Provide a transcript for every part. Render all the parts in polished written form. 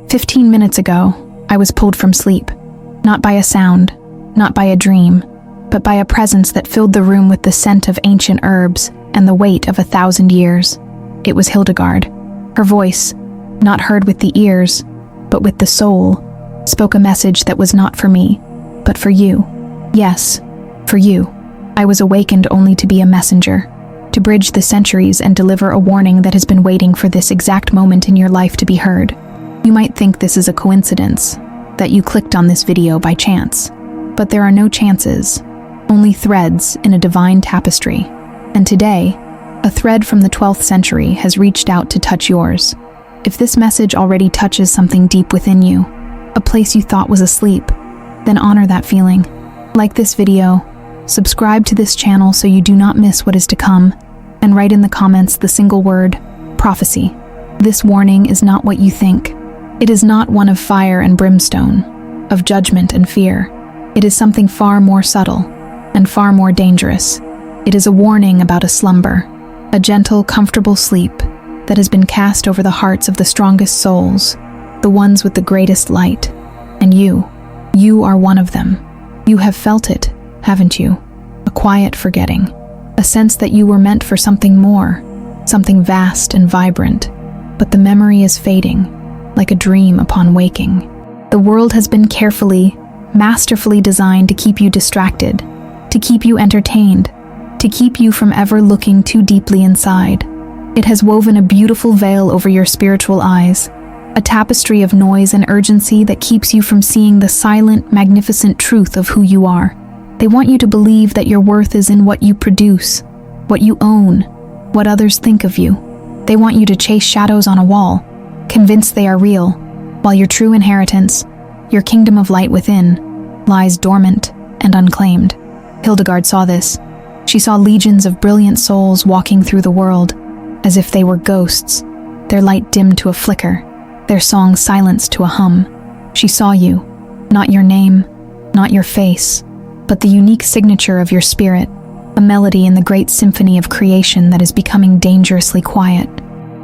15 minutes ago, I was pulled from sleep. Not by a sound, not by a dream, but by a presence that filled the room with the scent of ancient herbs and the weight of 1,000 years. It was Hildegard. Her voice, not heard with the ears, but with the soul, spoke a message that was not for me, but for you. Yes, for you. I was awakened only to be a messenger, to bridge the centuries and deliver a warning that has been waiting for this exact moment in your life to be heard. You might think this is a coincidence, that you clicked on this video by chance, but there are no chances, only threads in a divine tapestry. And today, a thread from the 12th century has reached out to touch yours. If this message already touches something deep within you, a place you thought was asleep, then honor that feeling. Like this video, subscribe to this channel so you do not miss what is to come, and write in the comments the single word, prophecy. This warning is not what you think. It is not one of fire and brimstone, of judgment and fear. It is something far more subtle and far more dangerous. It is a warning about a slumber, a gentle, comfortable sleep that has been cast over the hearts of the strongest souls, the ones with the greatest light. And you are one of them. You have felt it, haven't you? A quiet forgetting, a sense that you were meant for something more, something vast and vibrant, but the memory is fading, like a dream upon waking. The world has been carefully, masterfully designed to keep you distracted, to keep you entertained, to keep you from ever looking too deeply inside. It has woven a beautiful veil over your spiritual eyes, a tapestry of noise and urgency that keeps you from seeing the silent, magnificent truth of who you are. They want you to believe that your worth is in what you produce, what you own, what others think of you. They want you to chase shadows on a wall, convinced they are real, while your true inheritance, your kingdom of light within, lies dormant and unclaimed. Hildegard saw this. She saw legions of brilliant souls walking through the world, as if they were ghosts, their light dimmed to a flicker, their song silenced to a hum. She saw you, not your name, not your face, but the unique signature of your spirit, a melody in the great symphony of creation that is becoming dangerously quiet.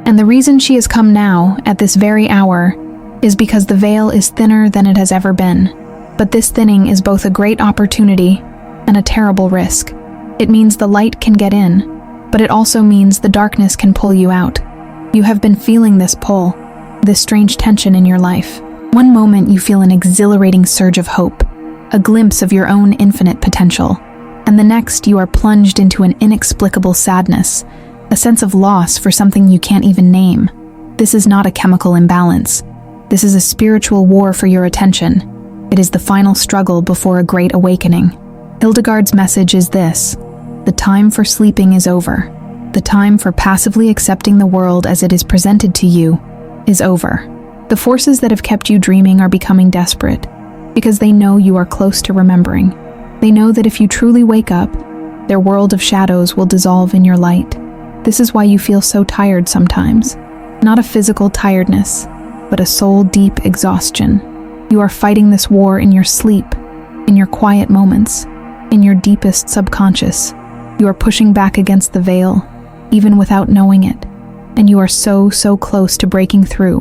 And the reason she has come now, at this very hour, is because the veil is thinner than it has ever been. But this thinning is both a great opportunity and a terrible risk. It means the light can get in, but it also means the darkness can pull you out. You have been feeling this pull, this strange tension in your life. One moment you feel an exhilarating surge of hope, a glimpse of your own infinite potential, and the next you are plunged into an inexplicable sadness, a sense of loss for something you can't even name. This is not a chemical imbalance. This is a spiritual war for your attention. It is the final struggle before a great awakening. Hildegard's message is this: the time for sleeping is over. The time for passively accepting the world as it is presented to you is over. The forces that have kept you dreaming are becoming desperate, because they know you are close to remembering. They know that if you truly wake up, their world of shadows will dissolve in your light. This is why you feel so tired sometimes. Not a physical tiredness, but a soul-deep exhaustion. You are fighting this war in your sleep, in your quiet moments, in your deepest subconscious. You are pushing back against the veil, even without knowing it, and you are so close to breaking through.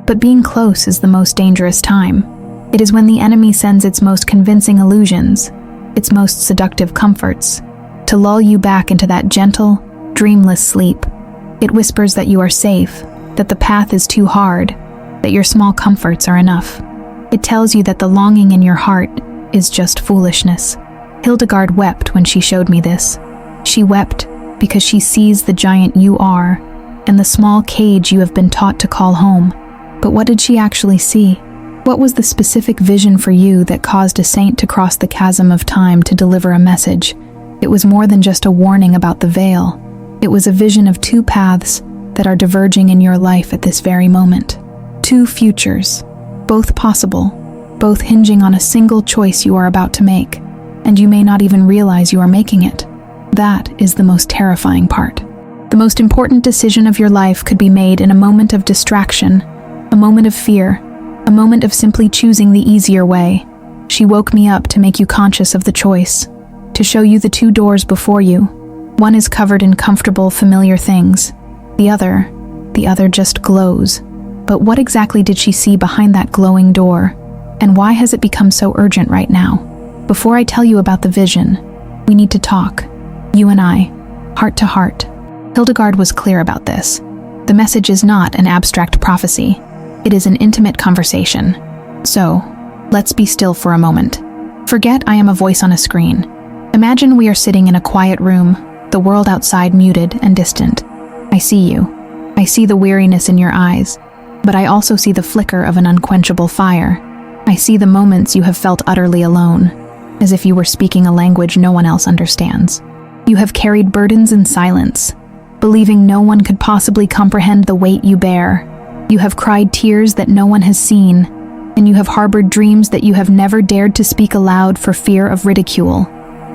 But being close is the most dangerous time. It is when the enemy sends its most convincing illusions, its most seductive comforts, to lull you back into that gentle, dreamless sleep. It whispers that you are safe, that the path is too hard, that your small comforts are enough. It tells you that the longing in your heart is just foolishness. Hildegard wept when she showed me this. She wept because she sees the giant you are and the small cage you have been taught to call home. But what did she actually see? What was the specific vision for you that caused a saint to cross the chasm of time to deliver a message? It was more than just a warning about the veil. It was a vision of two paths that are diverging in your life at this very moment. Two futures, both possible, both hinging on a single choice you are about to make, and you may not even realize you are making it. That is the most terrifying part. The most important decision of your life could be made in a moment of distraction, a moment of fear, a moment of simply choosing the easier way. She woke me up to make you conscious of the choice, to show you the two doors before you. One is covered in comfortable, familiar things. The other just glows. But what exactly did she see behind that glowing door? And why has it become so urgent right now? Before I tell you about the vision, we need to talk. You and I, heart to heart. Hildegard was clear about this. The message is not an abstract prophecy. It is an intimate conversation. So, let's be still for a moment. Forget I am a voice on a screen. Imagine we are sitting in a quiet room, the world outside muted and distant. I see you. I see the weariness in your eyes, but I also see the flicker of an unquenchable fire. I see the moments you have felt utterly alone, as if you were speaking a language no one else understands. You have carried burdens in silence, believing no one could possibly comprehend the weight you bear. You have cried tears that no one has seen, and you have harbored dreams that you have never dared to speak aloud for fear of ridicule.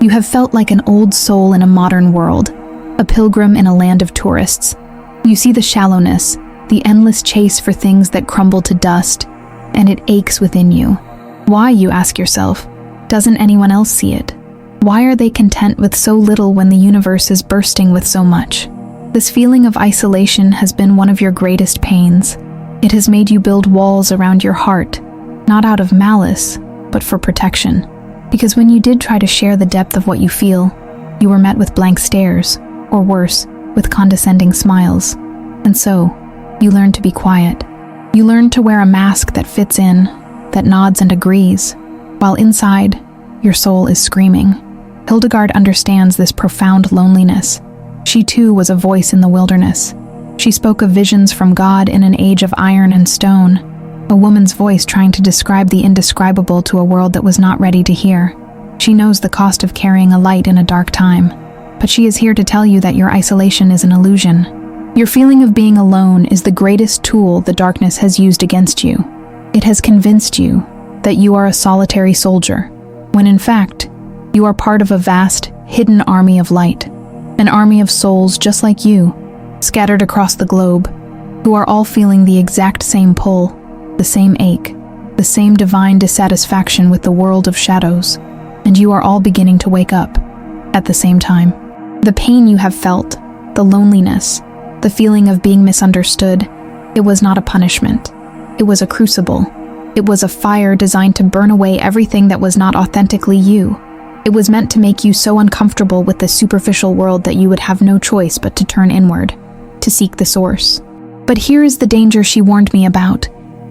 You have felt like an old soul in a modern world, a pilgrim in a land of tourists. You see the shallowness, the endless chase for things that crumble to dust, and it aches within you. Why, you ask yourself? Doesn't anyone else see it? Why are they content with so little when the universe is bursting with so much? This feeling of isolation has been one of your greatest pains. It has made you build walls around your heart, not out of malice, but for protection. Because when you did try to share the depth of what you feel, you were met with blank stares, or worse, with condescending smiles. And so, you learned to be quiet. You learned to wear a mask that fits in, that nods and agrees, while inside, your soul is screaming. Hildegard understands this profound loneliness. She too was a voice in the wilderness. She spoke of visions from God in an age of iron and stone, a woman's voice trying to describe the indescribable to a world that was not ready to hear. She knows the cost of carrying a light in a dark time, but she is here to tell you that your isolation is an illusion. Your feeling of being alone is the greatest tool the darkness has used against you. It has convinced you that you are a solitary soldier, when in fact, you are part of a vast, hidden army of light, an army of souls just like you, scattered across the globe, who are all feeling the exact same pull, the same ache, the same divine dissatisfaction with the world of shadows, and you are all beginning to wake up at the same time. The pain you have felt, the loneliness, the feeling of being misunderstood, it was not a punishment. It was a crucible. It was a fire designed to burn away everything that was not authentically you. It was meant to make you so uncomfortable with the superficial world that you would have no choice but to turn inward, to seek the source. But here is the danger she warned me about.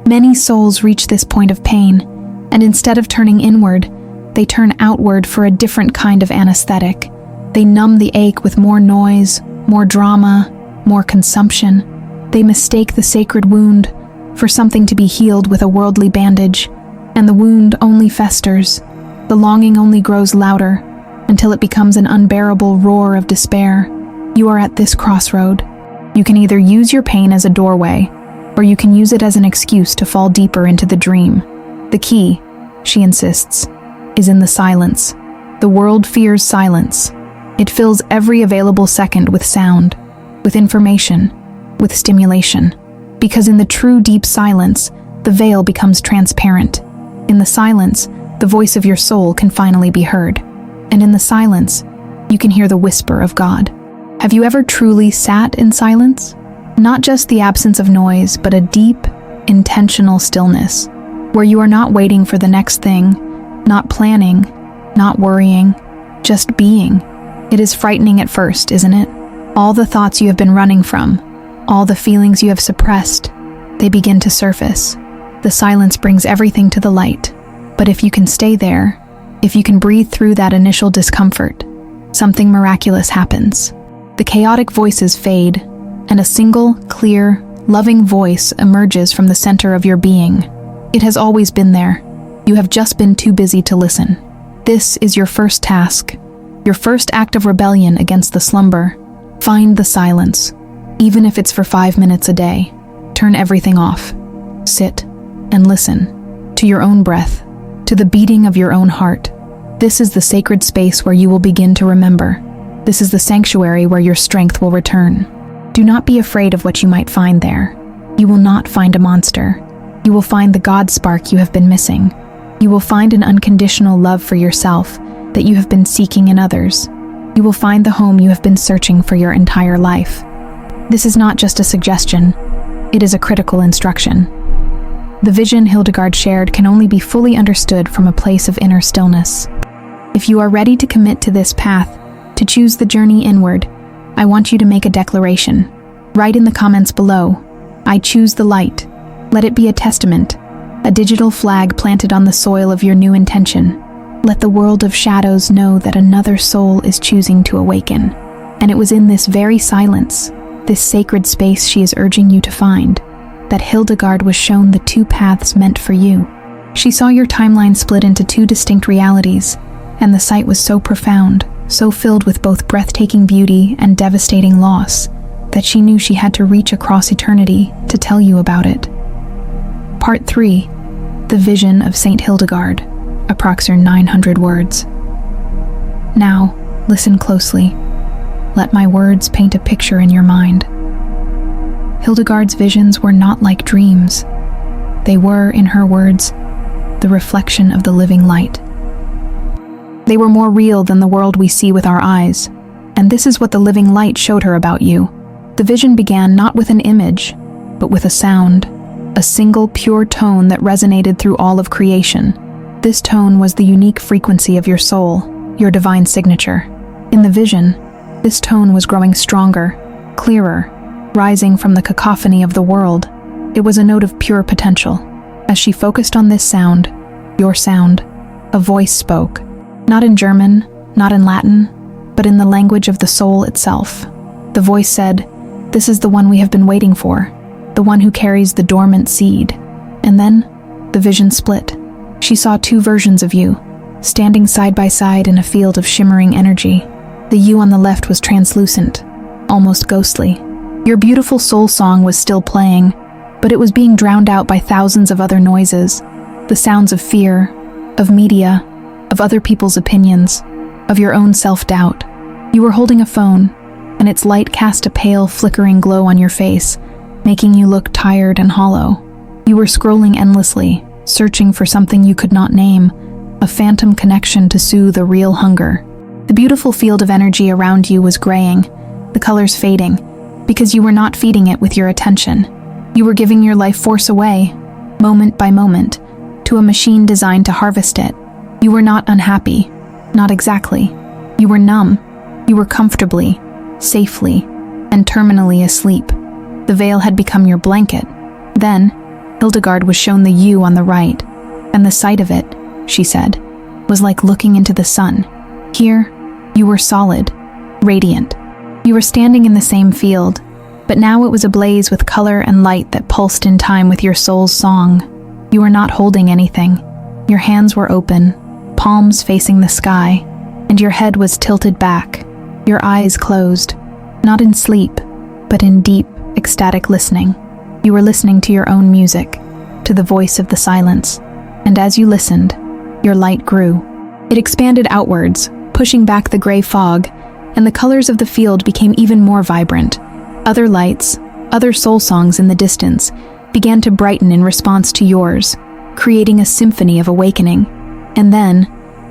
Many souls reach this point of pain, and instead of turning inward, they turn outward for a different kind of anesthetic. They numb the ache with more noise, more drama, more consumption. They mistake the sacred wound for something to be healed with a worldly bandage, and the wound only festers. The longing only grows louder until it becomes an unbearable roar of despair. You are at this crossroad. You can either use your pain as a doorway, or you can use it as an excuse to fall deeper into the dream. The key, she insists, is in the silence. The world fears silence. It fills every available second with sound, with information, with stimulation. Because in the true deep silence, the veil becomes transparent. In the silence, the voice of your soul can finally be heard. And in the silence, you can hear the whisper of God. Have you ever truly sat in silence? Not just the absence of noise, but a deep, intentional stillness, where you are not waiting for the next thing, not planning, not worrying, just being. It is frightening at first, isn't it? All the thoughts you have been running from, all the feelings you have suppressed, they begin to surface. The silence brings everything to the light. But if you can stay there, if you can breathe through that initial discomfort, something miraculous happens. The chaotic voices fade, and a single, clear, loving voice emerges from the center of your being. It has always been there. You have just been too busy to listen. This is your first task, your first act of rebellion against the slumber. Find the silence, even if it's for 5 minutes a day. Turn everything off. Sit and listen to your own breath, to the beating of your own heart. This is the sacred space where you will begin to remember. This is the sanctuary where your strength will return. Do not be afraid of what you might find there. You will not find a monster. You will find the God spark you have been missing. You will find an unconditional love for yourself that you have been seeking in others. You will find the home you have been searching for your entire life. This is not just a suggestion. It It is a critical instruction. The vision Hildegard shared can only be fully understood from a place of inner stillness. If you are ready to commit to this path, to choose the journey inward, I want you to make a declaration. Write in the comments below, "I choose the light." Let it be a testament, a digital flag planted on the soil of your new intention. Let the world of shadows know that another soul is choosing to awaken. And it was in this very silence, this sacred space she is urging you to find, that Hildegard was shown the two paths meant for you. She saw your timeline split into two distinct realities, and the sight was so profound, so filled with both breathtaking beauty and devastating loss, that she knew she had to reach across eternity to tell you about it. Part 3. The Vision of Saint Hildegard, approx. 900 words. Now, listen closely. Let my words paint a picture in your mind. Hildegard's visions were not like dreams. They were, in her words, the reflection of the living light. They were more real than the world we see with our eyes, and this is what the living light showed her about you. The vision began not with an image, but with a sound, a single pure tone that resonated through all of creation. This tone was the unique frequency of your soul, your divine signature. In the vision, this tone was growing stronger, clearer, rising from the cacophony of the world. It was a note of pure potential. As she focused on this sound, your sound, a voice spoke. Not in German, not in Latin, but in the language of the soul itself. The voice said, "This is the one we have been waiting for, the one who carries the dormant seed." And then, the vision split. She saw two versions of you, standing side by side in a field of shimmering energy. The you on the left was translucent, almost ghostly. Your beautiful soul song was still playing, but it was being drowned out by thousands of other noises, the sounds of fear, of media, of other people's opinions, of your own self-doubt. You were holding a phone, and its light cast a pale, flickering glow on your face, making you look tired and hollow. You were scrolling endlessly, searching for something you could not name, a phantom connection to soothe a real hunger. The beautiful field of energy around you was graying, the colors fading, because you were not feeding it with your attention. You were giving your life force away, moment by moment, to a machine designed to harvest it. You were not unhappy, not exactly. You were numb. You were comfortably, safely, and terminally asleep. The veil had become your blanket. Then, Hildegard was shown the you on the right, and the sight of it, she said, was like looking into the sun. Here, you were solid, radiant. You were standing in the same field, but now it was ablaze with color and light that pulsed in time with your soul's song. You were not holding anything. Your hands were open, palms facing the sky, and your head was tilted back, your eyes closed, not in sleep, but in deep, ecstatic listening. You were listening to your own music, to the voice of the silence, and as you listened, your light grew. It expanded outwards, pushing back the gray fog, and the colors of the field became even more vibrant. Other lights, other soul songs in the distance, began to brighten in response to yours, creating a symphony of awakening. And then,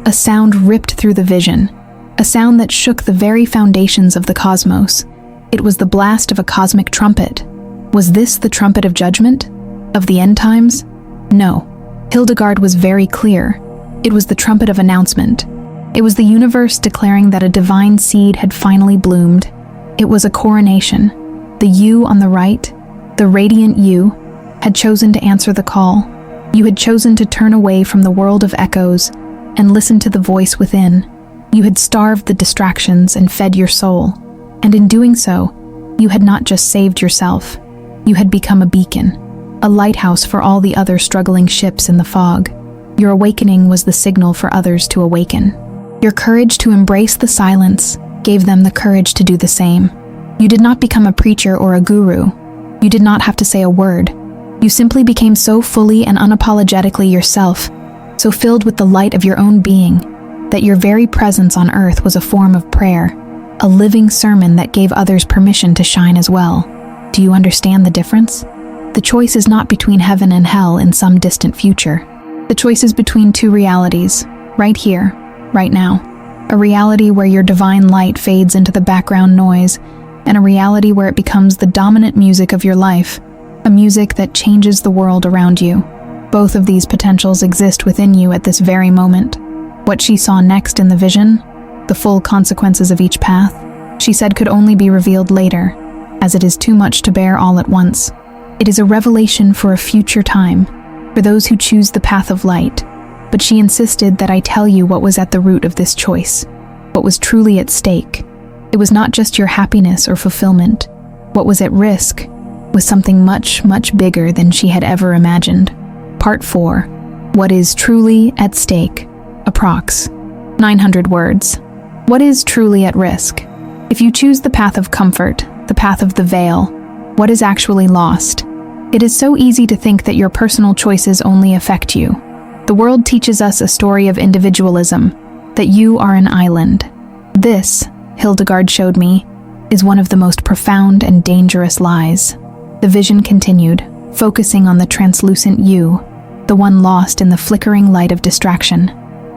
a sound ripped through the vision, a sound that shook the very foundations of the cosmos. It was the blast of a cosmic trumpet. Was this the trumpet of judgment? Of the end times? No. Hildegard was very clear. It was the trumpet of announcement. It was the universe declaring that a divine seed had finally bloomed. It was a coronation. The you on the right, the radiant you, had chosen to answer the call. You had chosen to turn away from the world of echoes and listen to the voice within. You had starved the distractions and fed your soul. And in doing so, you had not just saved yourself. You had become a beacon, a lighthouse for all the other struggling ships in the fog. Your awakening was the signal for others to awaken. Your courage to embrace the silence gave them the courage to do the same. You did not become a preacher or a guru. You did not have to say a word. You simply became so fully and unapologetically yourself, so filled with the light of your own being, that your very presence on earth was a form of prayer, a living sermon that gave others permission to shine as well. Do you understand the difference? The choice is not between heaven and hell in some distant future. The choice is between two realities, right here, right now. A reality where your divine light fades into the background noise, and a reality where it becomes the dominant music of your life. a music that changes the world around you. Both of these potentials exist within you at this very moment. What she saw next in the vision, the full consequences of each path, she said could only be revealed later, as it is too much to bear all at once. It is a revelation for a future time, for those who choose the path of light. But she insisted that I tell you what was at the root of this choice, what was truly at stake. It was not just your happiness or fulfillment. What was at risk was something much, much bigger than she had ever imagined. Part 4. What is truly at stake? Approx. 900 words. What is truly at risk? If you choose the path of comfort, the path of the veil, what is actually lost? It is so easy to think that your personal choices only affect you. The world teaches us a story of individualism, that you are an island. This, Hildegard showed me, is one of the most profound and dangerous lies. The vision continued, focusing on the translucent you, the one lost in the flickering light of distraction.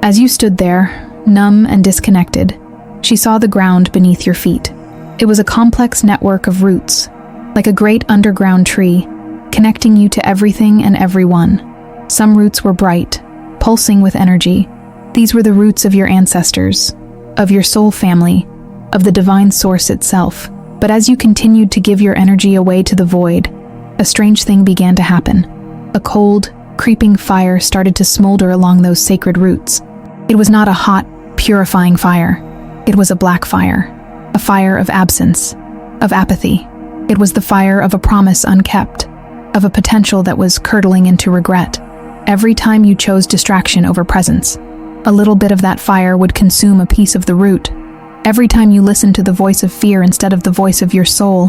As you stood there, numb and disconnected, she saw the ground beneath your feet. It was a complex network of roots, like a great underground tree, connecting you to everything and everyone. Some roots were bright, pulsing with energy. These were the roots of your ancestors, of your soul family, of the divine source itself. But as you continued to give your energy away to the void, a strange thing began to happen. A cold, creeping fire started to smolder along those sacred roots. It was not a hot, purifying fire. It was a black fire, a fire of absence, of apathy. It was the fire of a promise unkept, of a potential that was curdling into regret. Every time you chose distraction over presence, a little bit of that fire would consume a piece of the root. Every time you listened to the voice of fear instead of the voice of your soul,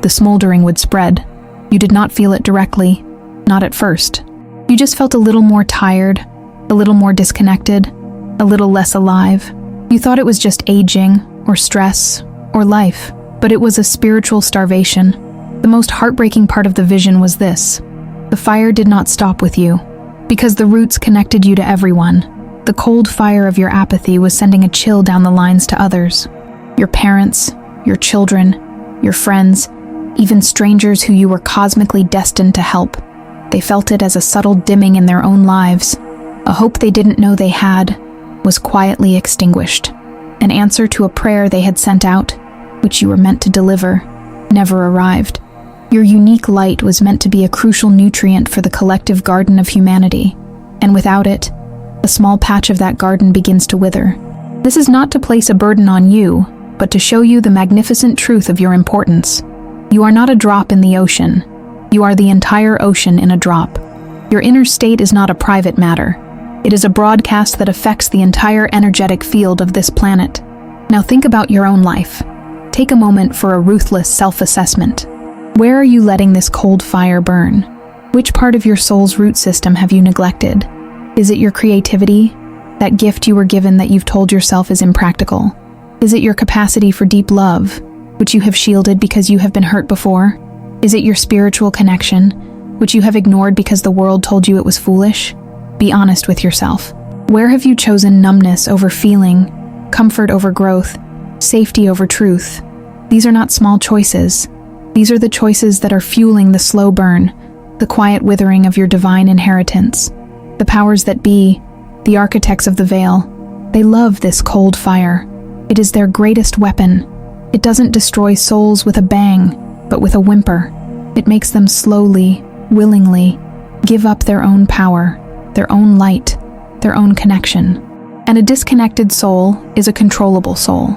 the smoldering would spread. You did not feel it directly, not at first. You just felt a little more tired, a little more disconnected, a little less alive. You thought it was just aging, or stress, or life, but it was a spiritual starvation. The most heartbreaking part of the vision was this: the fire did not stop with you, because the roots connected you to everyone. The cold fire of your apathy was sending a chill down the lines to others. Your parents, your children, your friends, even strangers who you were cosmically destined to help. They felt it as a subtle dimming in their own lives. A hope they didn't know they had was quietly extinguished. An answer to a prayer they had sent out, which you were meant to deliver, never arrived. Your unique light was meant to be a crucial nutrient for the collective garden of humanity, and without it, a small patch of that garden begins to wither. This is not to place a burden on you, but to show you the magnificent truth of your importance. You are not a drop in the ocean. You are the entire ocean in a drop. Your inner state is not a private matter. It is a broadcast that affects the entire energetic field of this planet. Now think about your own life. Take a moment for a ruthless self-assessment. Where are you letting this cold fire burn? Which part of your soul's root system have you neglected? Is it your creativity, that gift you were given that you've told yourself is impractical? Is it your capacity for deep love, which you have shielded because you have been hurt before? Is it your spiritual connection, which you have ignored because the world told you it was foolish? Be honest with yourself. Where have you chosen numbness over feeling, comfort over growth, safety over truth? These are not small choices. These are the choices that are fueling the slow burn, the quiet withering of your divine inheritance. The powers that be, the architects of the veil, they love this cold fire. It is their greatest weapon. It doesn't destroy souls with a bang, but with a whimper. It makes them slowly, willingly, give up their own power, their own light, their own connection. And a disconnected soul is a controllable soul.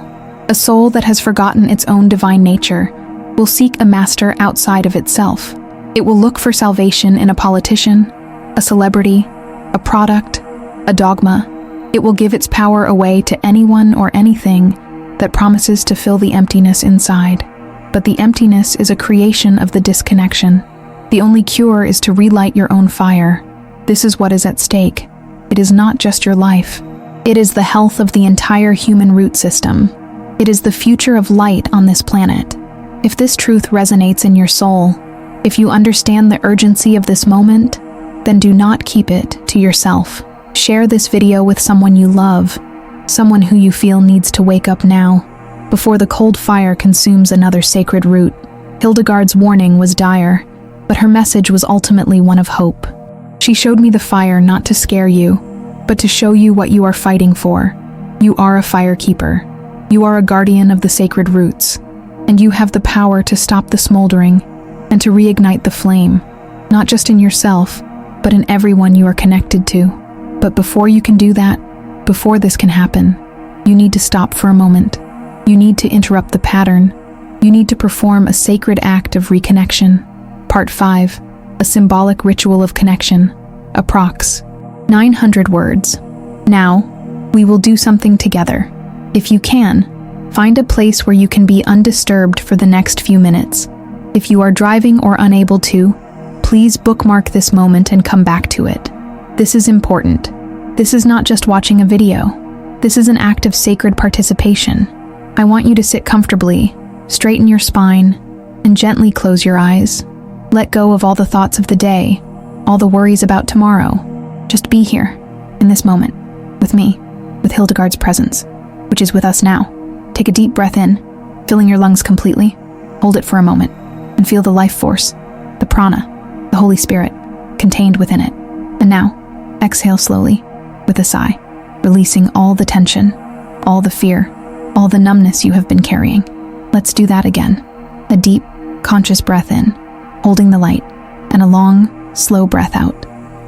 A soul that has forgotten its own divine nature will seek a master outside of itself. It will look for salvation in a politician, a celebrity, a product, a dogma. It will give its power away to anyone or anything that promises to fill the emptiness inside. But the emptiness is a creation of the disconnection. The only cure is to relight your own fire. This is what is at stake. It is not just your life. It is the health of the entire human root system. It is the future of light on this planet. If this truth resonates in your soul, if you understand the urgency of this moment, then do not keep it to yourself. Share this video with someone you love, someone who you feel needs to wake up now, before the cold fire consumes another sacred root. Hildegard's warning was dire. but her message was ultimately one of hope. She showed me the fire not to scare you, but to show you what you are fighting for. You are a fire keeper. You are a guardian of the sacred roots, and you have the power to stop the smoldering and to reignite the flame, not just in yourself, but in everyone you are connected to. But before you can do that, before this can happen, you need to stop for a moment. You need to interrupt the pattern. You need to perform a sacred act of reconnection. Part 5. A symbolic ritual of connection. Approx. 900 words. Now, we will do something together. If you can, find a place where you can be undisturbed for the next few minutes. If you are driving or unable to, please bookmark this moment and come back to it. This is important. This is not just watching a video. This is an act of sacred participation. I want you to sit comfortably, straighten your spine, and gently close your eyes. Let go of all the thoughts of the day, all the worries about tomorrow. Just be here, in this moment, with me, with Hildegard's presence, which is with us now. Take a deep breath in, filling your lungs completely. Hold it for a moment, and feel the life force, the prana, the Holy Spirit, contained within it. And now, exhale slowly, with a sigh, releasing all the tension, all the fear, all the numbness you have been carrying. Let's do that again. A deep, conscious breath in, holding the light, and a long, slow breath out,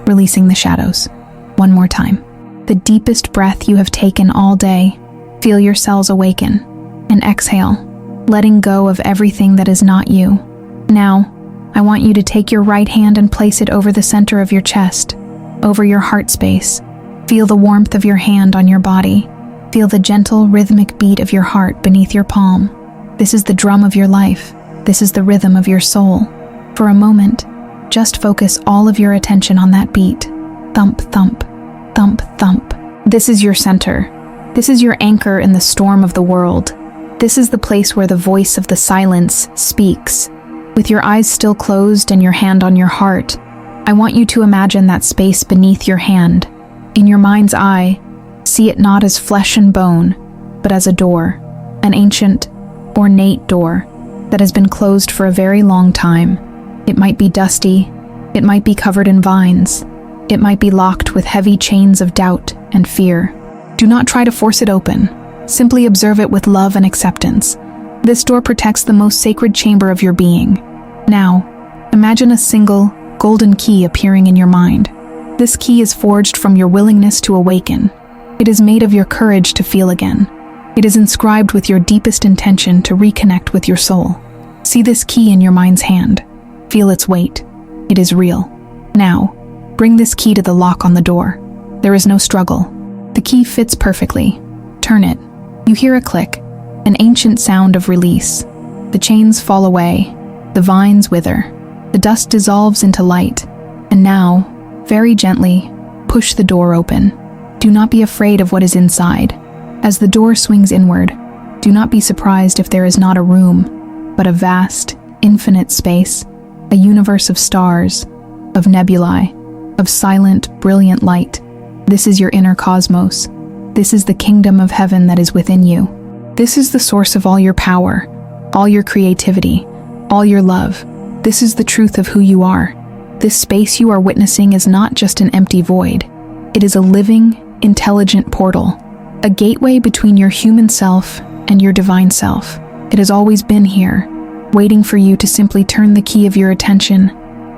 releasing the shadows. One more time. The deepest breath you have taken all day. Feel your cells awaken, and exhale, letting go of everything that is not you. Now, I want you to take your right hand and place it over the center of your chest, over your heart space. Feel the warmth of your hand on your body. Feel the gentle, rhythmic beat of your heart beneath your palm. This is the drum of your life. This is the rhythm of your soul. For a moment, just focus all of your attention on that beat. Thump, thump, thump, thump. This is your center. This is your anchor in the storm of the world. This is the place where the voice of the silence speaks. With your eyes still closed and your hand on your heart, I want you to imagine that space beneath your hand. In your mind's eye, see it not as flesh and bone, but as a door, an ancient, ornate door that has been closed for a very long time. It might be dusty, it might be covered in vines, it might be locked with heavy chains of doubt and fear. Do not try to force it open. Simply observe it with love and acceptance. This door protects the most sacred chamber of your being. Now, imagine a single, golden key appearing in your mind. This key is forged from your willingness to awaken. It is made of your courage to feel again. It is inscribed with your deepest intention to reconnect with your soul. See this key in your mind's hand. Feel its weight. It is real. Now, bring this key to the lock on the door. There is no struggle. The key fits perfectly. Turn it. You hear a click, an ancient sound of release. The chains fall away. The vines wither. The dust dissolves into light. And now, very gently, push the door open. Do not be afraid of what is inside. As the door swings inward, do not be surprised if there is not a room, but a vast, infinite space, a universe of stars, of nebulae, of silent, brilliant light. This is your inner cosmos. This is the kingdom of heaven that is within you. This is the source of all your power, all your creativity, all your love. This is the truth of who you are. This space you are witnessing is not just an empty void. It is a living, intelligent portal, a gateway between your human self and your divine self. It has always been here, waiting for you to simply turn the key of your attention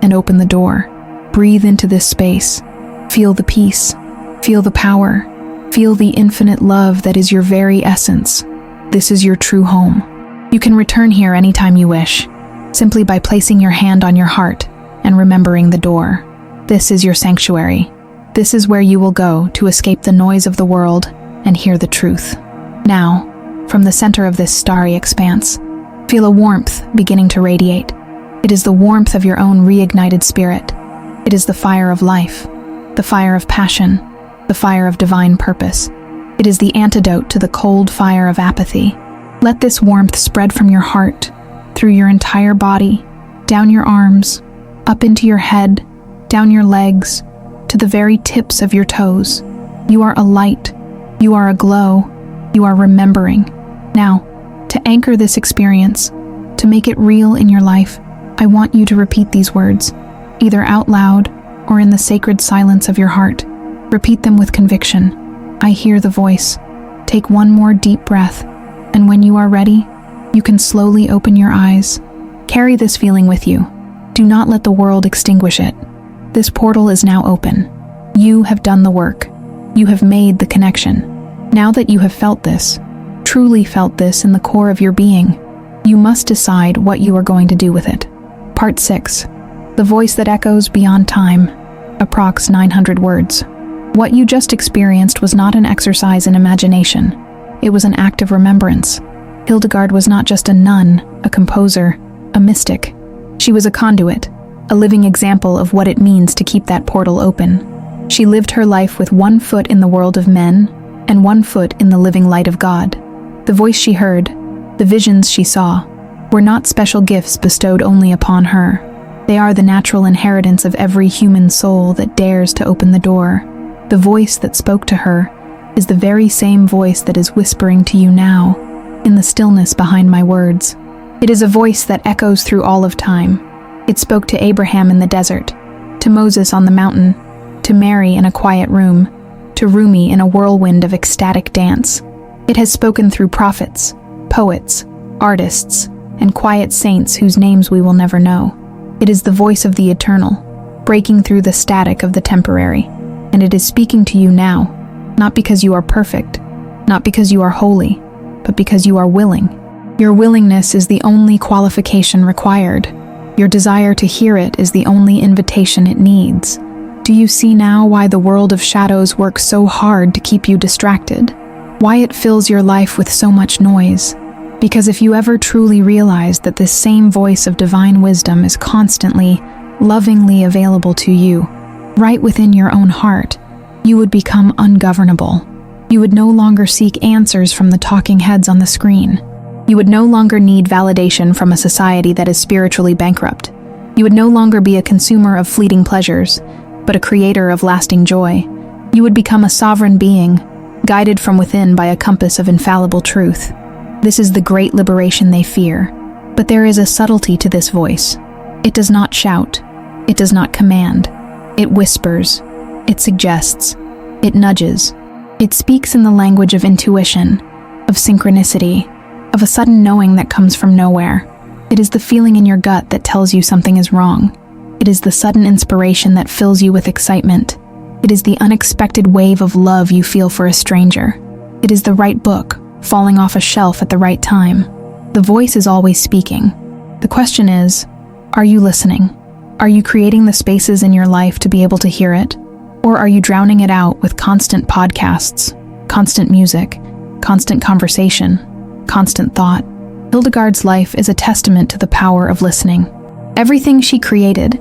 and open the door. Breathe into this space. Feel the peace. Feel the power. Feel the infinite love that is your very essence. This is your true home. You can return here anytime you wish, simply by placing your hand on your heart and remembering the door. This is your sanctuary. This is where you will go to escape the noise of the world and hear the truth. Now, from the center of this starry expanse, feel a warmth beginning to radiate. It is the warmth of your own reignited spirit. It is the fire of life, the fire of passion, the fire of divine purpose. It is the antidote to the cold fire of apathy. Let this warmth spread from your heart, through your entire body, down your arms, up into your head, down your legs, to the very tips of your toes. You are a light. You are a glow. You are remembering. Now, to anchor this experience, to make it real in your life, I want you to repeat these words, either out loud or in the sacred silence of your heart. Repeat them with conviction. I hear the voice. Take one more deep breath, and when you are ready, you can slowly open your eyes. Carry this feeling with you. Do not let the world extinguish it. This portal is now open. You have done the work. You have made the connection. Now that you have felt this, truly felt this in the core of your being, you must decide what you are going to do with it. Part 6. The voice that echoes beyond time. Approx 900 words. What you just experienced was not an exercise in imagination. It was an act of remembrance. Hildegard was not just a nun, a composer, a mystic. She was a conduit, a living example of what it means to keep that portal open. She lived her life with one foot in the world of men and one foot in the living light of God. The voice she heard, the visions she saw, were not special gifts bestowed only upon her. They are the natural inheritance of every human soul that dares to open the door. The voice that spoke to her is the very same voice that is whispering to you now, in the stillness behind my words. It is a voice that echoes through all of time. It spoke to Abraham in the desert, to Moses on the mountain, to Mary in a quiet room, to Rumi in a whirlwind of ecstatic dance. It has spoken through prophets, poets, artists, and quiet saints whose names we will never know. It is the voice of the eternal, breaking through the static of the temporary, and it is speaking to you now, not because you are perfect, not because you are holy, but because you are willing. Your willingness is the only qualification required. Your desire to hear it is the only invitation it needs. Do you see now why the world of shadows works so hard to keep you distracted? Why it fills your life with so much noise? Because if you ever truly realized that this same voice of divine wisdom is constantly, lovingly available to you, right within your own heart, you would become ungovernable. You would no longer seek answers from the talking heads on the screen. You would no longer need validation from a society that is spiritually bankrupt. You would no longer be a consumer of fleeting pleasures, but a creator of lasting joy. You would become a sovereign being, guided from within by a compass of infallible truth. This is the great liberation they fear. But there is a subtlety to this voice. It does not shout. It does not command. It whispers. It suggests. It nudges. It speaks in the language of intuition, of synchronicity, of a sudden knowing that comes from nowhere. It is the feeling in your gut that tells you something is wrong. It is the sudden inspiration that fills you with excitement. It is the unexpected wave of love you feel for a stranger. It is the right book, falling off a shelf at the right time. The voice is always speaking. The question is, are you listening? Are you creating the spaces in your life to be able to hear it? Or are you drowning it out with constant podcasts, constant music, constant conversation, constant thought? Hildegard's life is a testament to the power of listening. Everything she created,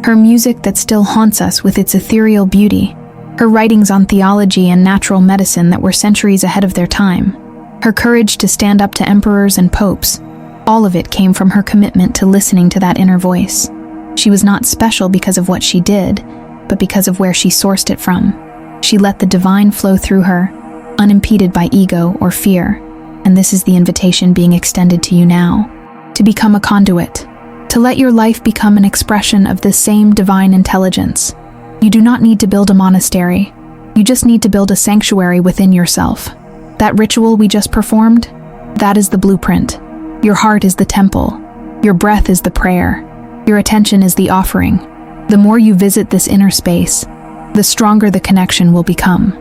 her music that still haunts us with its ethereal beauty, her writings on theology and natural medicine that were centuries ahead of their time, her courage to stand up to emperors and popes, all of it came from her commitment to listening to that inner voice. She was not special because of what she did, but because of where she sourced it from. She let the divine flow through her, unimpeded by ego or fear, and this is the invitation being extended to you now, to become a conduit, to let your life become an expression of this same divine intelligence. You do not need to build a monastery. You just need to build a sanctuary within yourself. That ritual we just performed, that is the blueprint. Your heart is the temple. Your breath is the prayer. Your attention is the offering. The more you visit this inner space, the stronger the connection will become.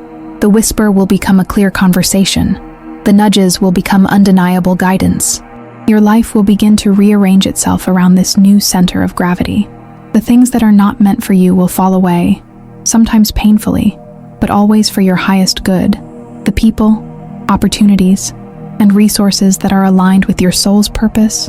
The whisper will become a clear conversation. The nudges will become undeniable guidance. Your life will begin to rearrange itself around this new center of gravity. The things that are not meant for you will fall away, sometimes painfully, but always for your highest good. The people, opportunities, and resources that are aligned with your soul's purpose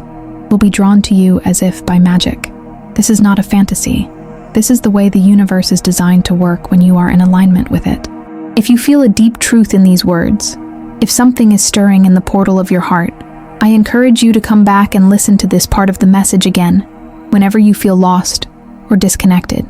will be drawn to you as if by magic. This is not a fantasy. This is the way the universe is designed to work when you are in alignment with it. If you feel a deep truth in these words, if something is stirring in the portal of your heart, I encourage you to come back and listen to this part of the message again, whenever you feel lost or disconnected.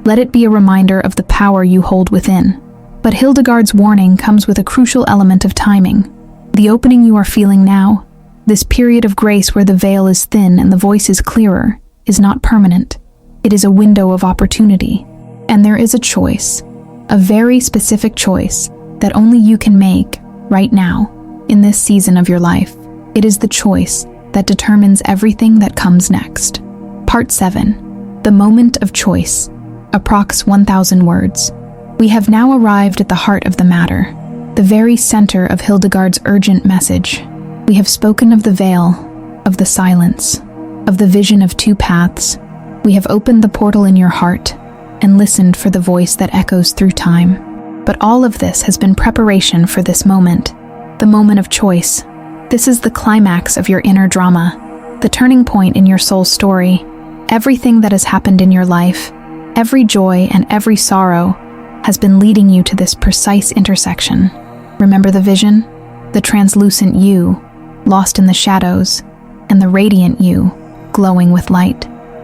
Let it be a reminder of the power you hold within. But Hildegard's warning comes with a crucial element of timing. The opening you are feeling now, this period of grace where the veil is thin and the voice is clearer, is not permanent. It is a window of opportunity. And there is a choice, a very specific choice that only you can make right now, in this season of your life. It is the choice that determines everything that comes next. Part 7. The Moment of Choice. Approx 1,000 words. We have now arrived at the heart of the matter, the very center of Hildegard's urgent message. We have spoken of the veil, of the silence, of the vision of two paths. We have opened the portal in your heart and listened for the voice that echoes through time. But all of this has been preparation for this moment, the moment of choice. This is the climax of your inner drama, the turning point in your soul's story. Everything that has happened in your life, every joy and every sorrow, has been leading you to this precise intersection. Remember the vision? The translucent you, lost in the shadows, and the radiant you, glowing with light.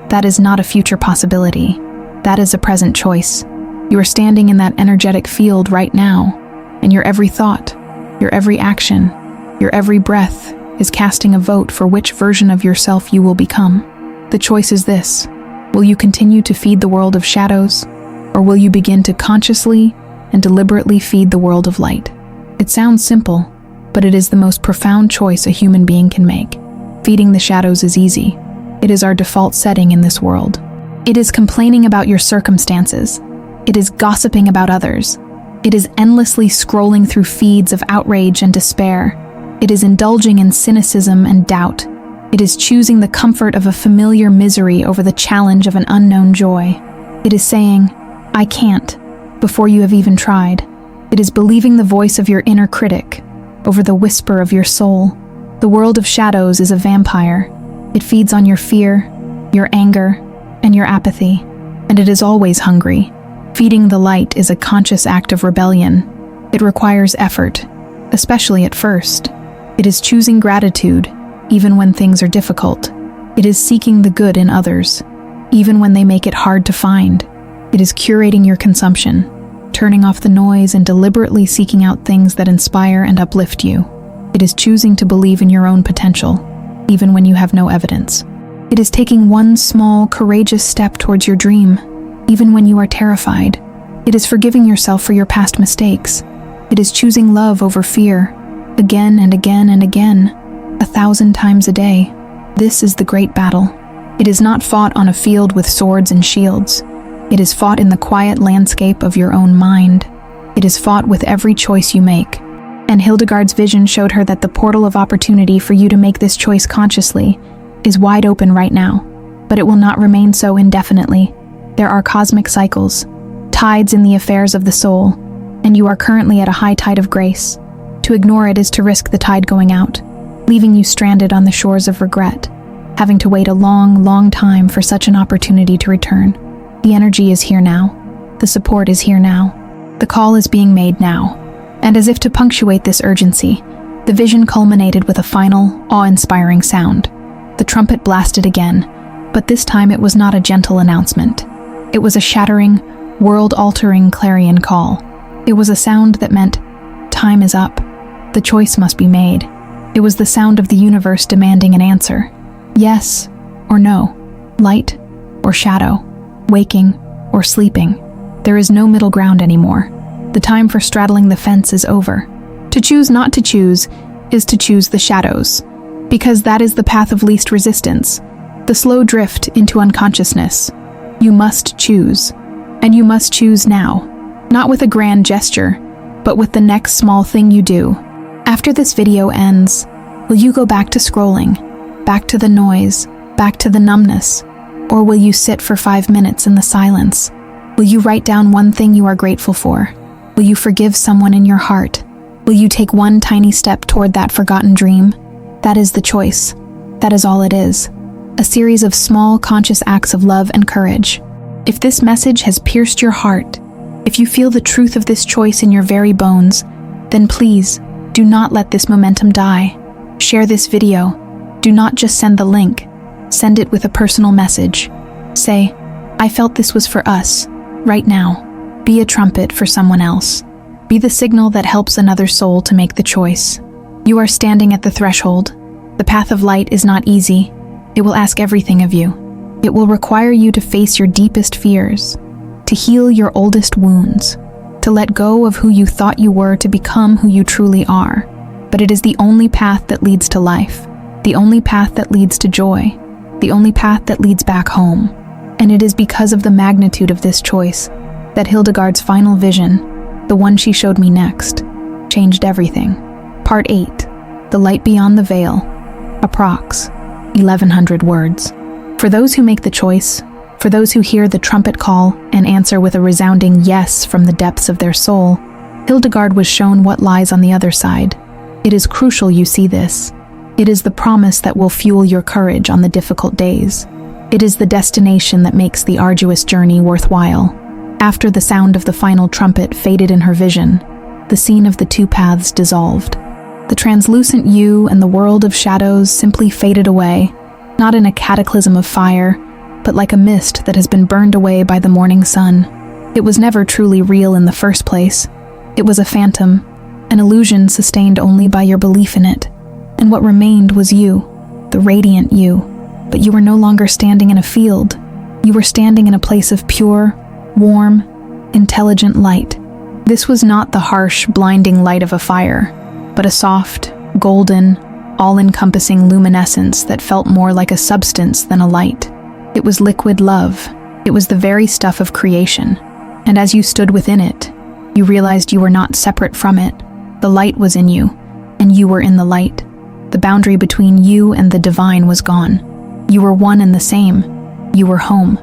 That is not a future possibility. That is a present choice. You are standing in that energetic field right now, and your every thought, your every action, your every breath is casting a vote for which version of yourself you will become. The choice is this: will you continue to feed the world of shadows, or will you begin to consciously and deliberately feed the world of light? It sounds simple, but it is the most profound choice a human being can make. Feeding the shadows is easy. It is our default setting in this world. It is complaining about your circumstances. It is gossiping about others. It is endlessly scrolling through feeds of outrage and despair. It is indulging in cynicism and doubt. It is choosing the comfort of a familiar misery over the challenge of an unknown joy. It is saying, "I can't," before you have even tried. It is believing the voice of your inner critic over the whisper of your soul. The world of shadows is a vampire. It feeds on your fear, your anger, and your apathy, and it is always hungry. Feeding the light is a conscious act of rebellion. It requires effort, especially at first. It is choosing gratitude, even when things are difficult. It is seeking the good in others, even when they make it hard to find. It is curating your consumption, turning off the noise and deliberately seeking out things that inspire and uplift you. It is choosing to believe in your own potential, even when you have no evidence. It is taking one small, courageous step towards your dream, even when you are terrified. It is forgiving yourself for your past mistakes. It is choosing love over fear, again and again and again, 1,000 times a day. This is the great battle. It is not fought on a field with swords and shields. It is fought in the quiet landscape of your own mind. It is fought with every choice you make. And Hildegard's vision showed her that the portal of opportunity for you to make this choice consciously is wide open right now. But it will not remain so indefinitely. There are cosmic cycles, tides in the affairs of the soul, and you are currently at a high tide of grace. To ignore it is to risk the tide going out, leaving you stranded on the shores of regret, having to wait a long, long time for such an opportunity to return. The energy is here now. The support is here now. The call is being made now. And as if to punctuate this urgency, the vision culminated with a final, awe-inspiring sound. The trumpet blasted again, but this time it was not a gentle announcement. It was a shattering, world-altering clarion call. It was a sound that meant, time is up. The choice must be made. It was the sound of the universe demanding an answer. Yes or no. Light or shadow. Waking or sleeping. There is no middle ground anymore. The time for straddling the fence is over. To choose not to choose is to choose the shadows, because that is the path of least resistance, the slow drift into unconsciousness. You must choose, and you must choose now, not with a grand gesture, but with the next small thing you do. After this video ends, will you go back to scrolling, back to the noise, back to the numbness, or will you sit for 5 minutes in the silence? Will you write down one thing you are grateful for? Will you forgive someone in your heart? Will you take one tiny step toward that forgotten dream? That is the choice. That is all it is. A series of small, conscious acts of love and courage. If this message has pierced your heart, if you feel the truth of this choice in your very bones, then please, do not let this momentum die. Share this video. Do not just send the link. Send it with a personal message. Say, I felt this was for us, right now. Be a trumpet for someone else. Be the signal that helps another soul to make the choice. You are standing at the threshold. The path of light is not easy. It will ask everything of you. It will require you to face your deepest fears, to heal your oldest wounds, to let go of who you thought you were to become who you truly are. But it is the only path that leads to life, the only path that leads to joy, the only path that leads back home. And it is because of the magnitude of this choice that Hildegard's final vision, the one she showed me next, changed everything. Part 8. The Light Beyond the Veil. Approx. 1100 words. For those who make the choice, for those who hear the trumpet call and answer with a resounding yes from the depths of their soul, Hildegard was shown what lies on the other side. It is crucial you see this. It is the promise that will fuel your courage on the difficult days. It is the destination that makes the arduous journey worthwhile. After the sound of the final trumpet faded in her vision, the scene of the two paths dissolved. The translucent you and the world of shadows simply faded away, not in a cataclysm of fire, but like a mist that has been burned away by the morning sun. It was never truly real in the first place. It was a phantom, an illusion sustained only by your belief in it. And what remained was you, the radiant you. But you were no longer standing in a field. You were standing in a place of pure, warm, intelligent light. This was not the harsh, blinding light of a fire, but a soft, golden, all-encompassing luminescence that felt more like a substance than a light. It was liquid love. It was the very stuff of creation. And as you stood within it, you realized you were not separate from it. The light was in you, and you were in the light. The boundary between you and the divine was gone. You were one and the same. You were home.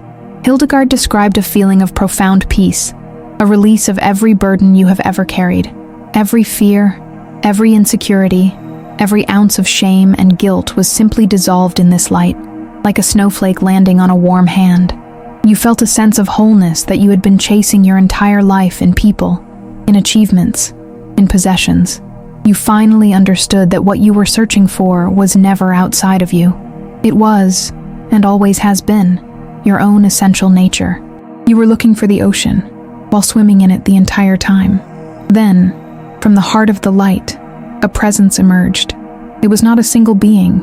Hildegard described a feeling of profound peace, a release of every burden you have ever carried. Every fear, every insecurity, every ounce of shame and guilt was simply dissolved in this light, like a snowflake landing on a warm hand. You felt a sense of wholeness that you had been chasing your entire life in people, in achievements, in possessions. You finally understood that what you were searching for was never outside of you. It was, and always has been, your own essential nature. You were looking for the ocean, while swimming in it the entire time. Then, from the heart of the light, a presence emerged. It was not a single being,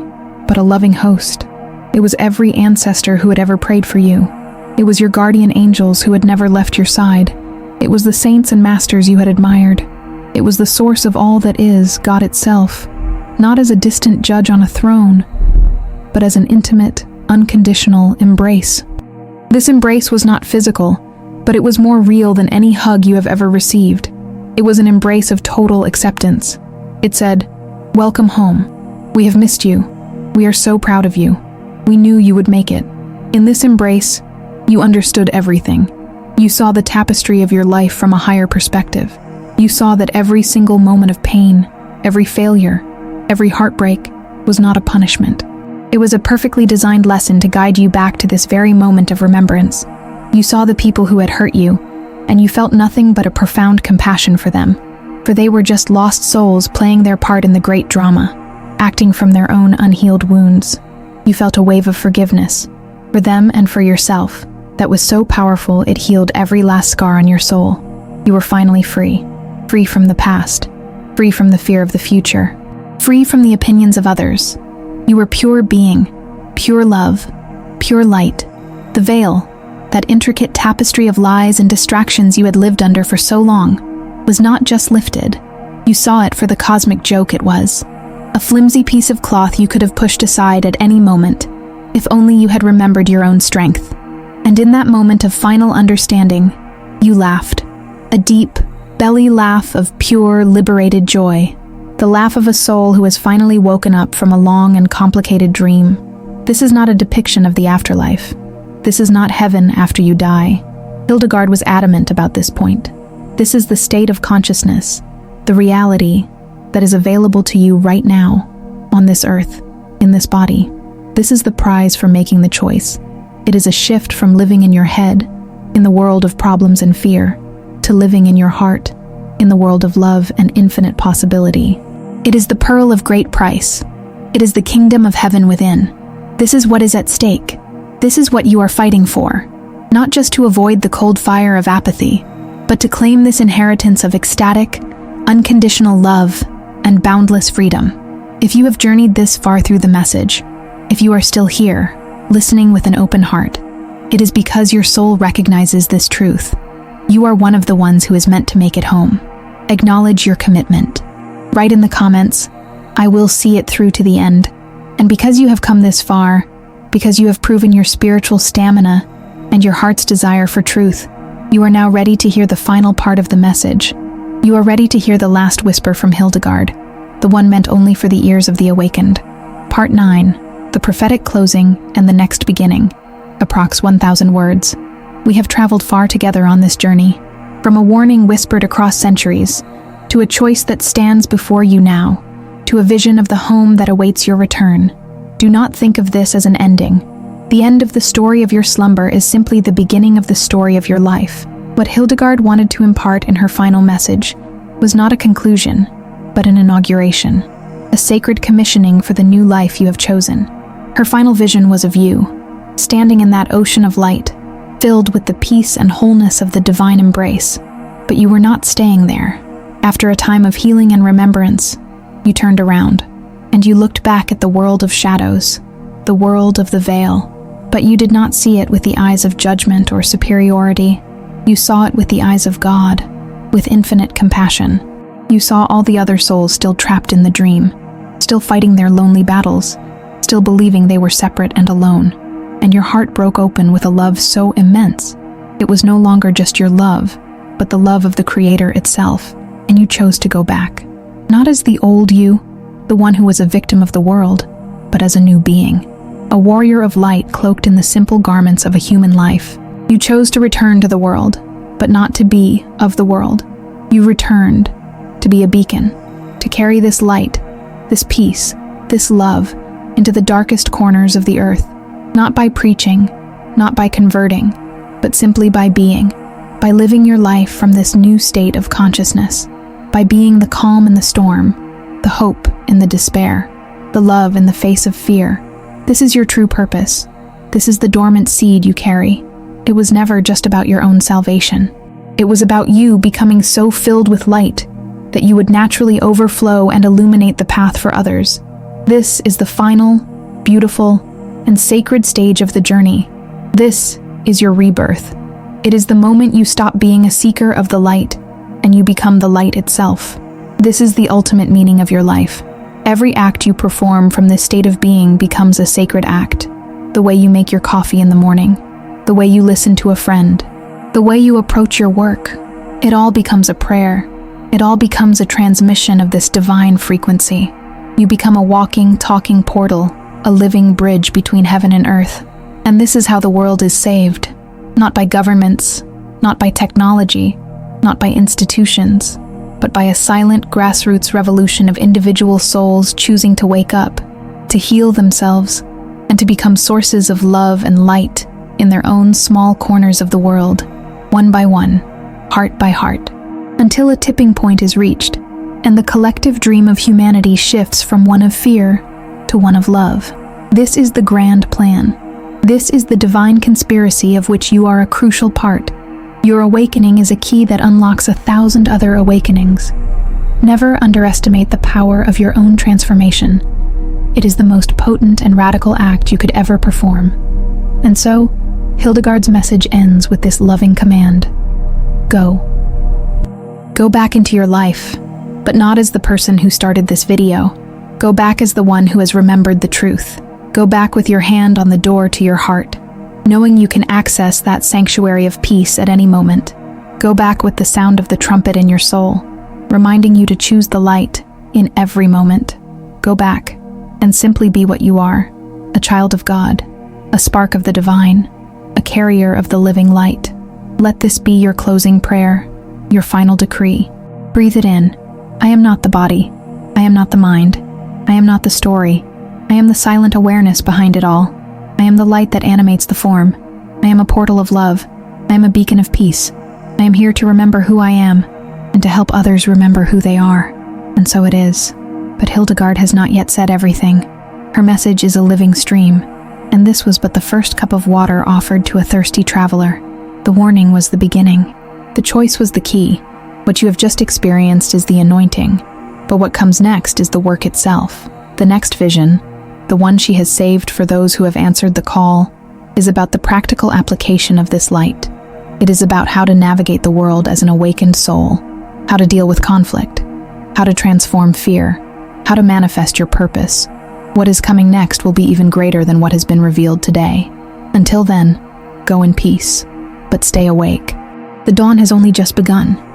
but a loving host. It was every ancestor who had ever prayed for you. It was your guardian angels who had never left your side. It was the saints and masters you had admired. It was the source of all that is, God itself, not as a distant judge on a throne, but as an intimate, unconditional embrace. This embrace was not physical, but it was more real than any hug you have ever received. It was an embrace of total acceptance. It said, "Welcome home. We have missed you. We are so proud of you. We knew you would make it." In this embrace, you understood everything. You saw the tapestry of your life from a higher perspective. You saw that every single moment of pain, every failure, every heartbreak was not a punishment. It was a perfectly designed lesson to guide you back to this very moment of remembrance. You saw the people who had hurt you, and you felt nothing but a profound compassion for them, for they were just lost souls playing their part in the great drama, acting from their own unhealed wounds. You felt a wave of forgiveness, for them and for yourself, that was so powerful it healed every last scar on your soul. You were finally free. Free from the past, free from the fear of the future, free from the opinions of others. You were pure being, pure love, pure light. The veil, that intricate tapestry of lies and distractions you had lived under for so long, was not just lifted. You saw it for the cosmic joke it was. A flimsy piece of cloth you could have pushed aside at any moment, if only you had remembered your own strength. And in that moment of final understanding, you laughed. A deep, belly laugh of pure, liberated joy. The laugh of a soul who has finally woken up from a long and complicated dream. This is not a depiction of the afterlife. This is not heaven after you die. Hildegard was adamant about this point. This is the state of consciousness, the reality that is available to you right now, on this earth, in this body. This is the prize for making the choice. It is a shift from living in your head, in the world of problems and fear, to living in your heart, in the world of love and infinite possibility. It is the pearl of great price. It is the kingdom of heaven within. This is what is at stake. This is what you are fighting for. Not just to avoid the cold fire of apathy, but to claim this inheritance of ecstatic, unconditional love and boundless freedom. If you have journeyed this far through the message, if you are still here, listening with an open heart. It is because your soul recognizes this truth. You are one of the ones who is meant to make it home. Acknowledge your commitment. Write in the comments, "I will see it through to the end." And because you have come this far, because you have proven your spiritual stamina and your heart's desire for truth, you are now ready to hear the final part of the message. You are ready to hear the last whisper from Hildegard, the one meant only for the ears of the awakened. Part 9, the prophetic closing and the next beginning, approx 1,000 words. We have traveled far together on this journey, from a warning whispered across centuries, to a choice that stands before you now, to a vision of the home that awaits your return. Do not think of this as an ending. The end of the story of your slumber is simply the beginning of the story of your life. What Hildegard wanted to impart in her final message was not a conclusion, but an inauguration, a sacred commissioning for the new life you have chosen. Her final vision was of you, standing in that ocean of light, filled with the peace and wholeness of the divine embrace. But you were not staying there. After a time of healing and remembrance, you turned around, and you looked back at the world of shadows, the world of the veil. But you did not see it with the eyes of judgment or superiority. You saw it with the eyes of God, with infinite compassion. You saw all the other souls still trapped in the dream, still fighting their lonely battles, still believing they were separate and alone. And your heart broke open with a love so immense. It was no longer just your love, but the love of the Creator itself, and you chose to go back. Not as the old you, the one who was a victim of the world, but as a new being, a warrior of light cloaked in the simple garments of a human life. You chose to return to the world, but not to be of the world. You returned to be a beacon, to carry this light, this peace, this love into the darkest corners of the earth, not by preaching, not by converting, but simply by being, by living your life from this new state of consciousness, by being the calm in the storm, the hope in the despair, the love in the face of fear. This is your true purpose. This is the dormant seed you carry. It was never just about your own salvation. It was about you becoming so filled with light that you would naturally overflow and illuminate the path for others. This is the final, beautiful, and sacred stage of the journey. This is your rebirth. It is the moment you stop being a seeker of the light and you become the light itself. This is the ultimate meaning of your life. Every act you perform from this state of being becomes a sacred act. The way you make your coffee in the morning, the way you listen to a friend, the way you approach your work. It all becomes a prayer. It all becomes a transmission of this divine frequency. You become a walking, talking portal, a living bridge between heaven and earth. And this is how the world is saved. Not by governments, not by technology, not by institutions, but by a silent grassroots revolution of individual souls choosing to wake up, to heal themselves, and to become sources of love and light in their own small corners of the world, one by one, heart by heart, until a tipping point is reached, and the collective dream of humanity shifts from one of fear to one of love. This is the grand plan. This is the divine conspiracy of which you are a crucial part. Your awakening is a key that unlocks 1,000 other awakenings. Never underestimate the power of your own transformation. It is the most potent and radical act you could ever perform. And so, Hildegard's message ends with this loving command. Go. Go back into your life, but not as the person who started this video. Go back as the one who has remembered the truth. Go back with your hand on the door to your heart, knowing you can access that sanctuary of peace at any moment. Go back with the sound of the trumpet in your soul, reminding you to choose the light in every moment. Go back and simply be what you are, a child of God, a spark of the divine, a carrier of the living light. Let this be your closing prayer, your final decree. Breathe it in. I am not the body. I am not the mind. I am not the story. I am the silent awareness behind it all. I am the light that animates the form. I am a portal of love. I am a beacon of peace. I am here to remember who I am and to help others remember who they are. And so it is. But Hildegard has not yet said everything. Her message is a living stream, and this was but the first cup of water offered to a thirsty traveler. The warning was the beginning. The choice was the key. What you have just experienced is the anointing, but what comes next is the work itself. The next vision, the one she has saved for those who have answered the call, is about the practical application of this light. It is about how to navigate the world as an awakened soul, how to deal with conflict, how to transform fear, how to manifest your purpose. What is coming next will be even greater than what has been revealed today. Until then, go in peace, but stay awake. The dawn has only just begun.